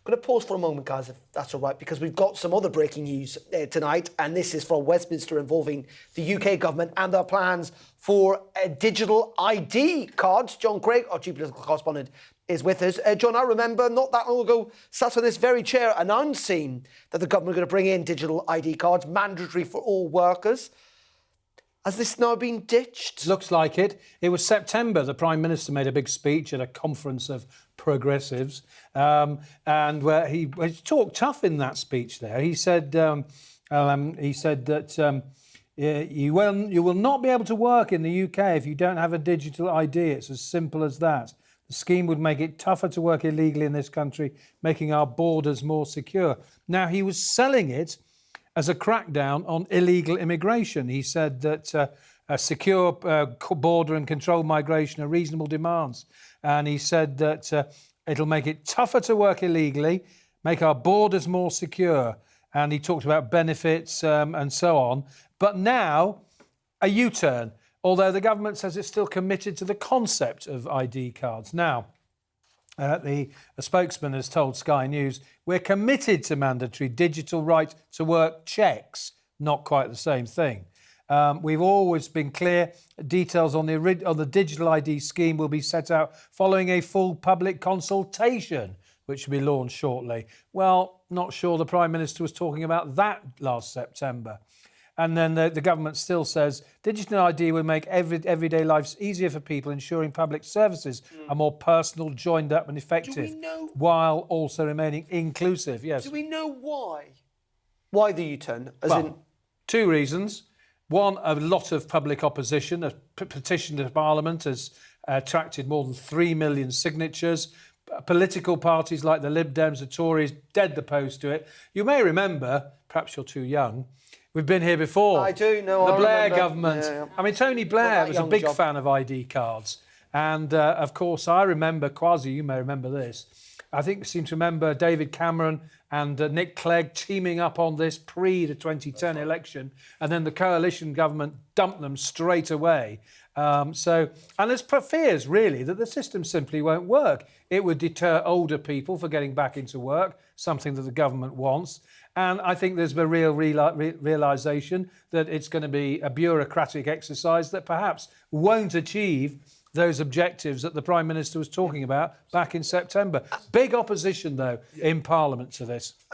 I'm going to pause for a moment, guys, if that's all right, because we've got some other breaking news tonight, and this is from Westminster involving the UK government and their plans for digital ID cards. John Craig, our chief political correspondent, is with us. John, I remember not that long ago, sat on this very chair announcing that the government are going to bring in digital ID cards, mandatory for all workers. Has this now been ditched? Looks like it. It was September. The Prime Minister made a big speech at a conference of progressives, and where he talked tough in that speech. There, he said that you will not be able to work in the UK if you don't have a digital ID. It's as simple as that. The scheme would make it tougher to work illegally in this country, making our borders more secure. Now, he was selling it as a crackdown on illegal immigration. He said that a secure border and controlled migration are reasonable demands. And he said that it'll make it tougher to work illegally, make our borders more secure. And he talked about benefits and so on. But now, a U-turn, although the government says it's still committed to the concept of ID cards. Now, a spokesman has told Sky News, we're committed to mandatory digital right to work checks. Not quite the same thing. We've always been clear. Details on the digital ID scheme will be set out following a full public consultation, which will be launched shortly. Well, not sure the Prime Minister was talking about that last September. And then the government still says digital ID will make everyday lives easier for people, ensuring public services are more personal, joined up and effective, while also remaining inclusive. Yes. Do we know why? Why the U-turn? Two reasons. One, a lot of public opposition. A petition to Parliament has attracted more than 3 million signatures. Political parties like the Lib Dems, the Tories, dead the post to it. You may remember, perhaps you're too young, we've been here before. I do know. The Blair government. Yeah. I mean, Tony Blair was a big fan of ID cards. And, of course, I remember, Kwasi, you may remember this, I seem to remember David Cameron and Nick Clegg teaming up on this pre the 2010 election. And then the coalition government dumped them straight away. And there's fears, really, that the system simply won't work. It would deter older people for getting back into work, something that the government wants. And I think there's a real realisation that it's going to be a bureaucratic exercise that perhaps won't achieve those objectives that the Prime Minister was talking about back in September. Big opposition, though, in Parliament to this.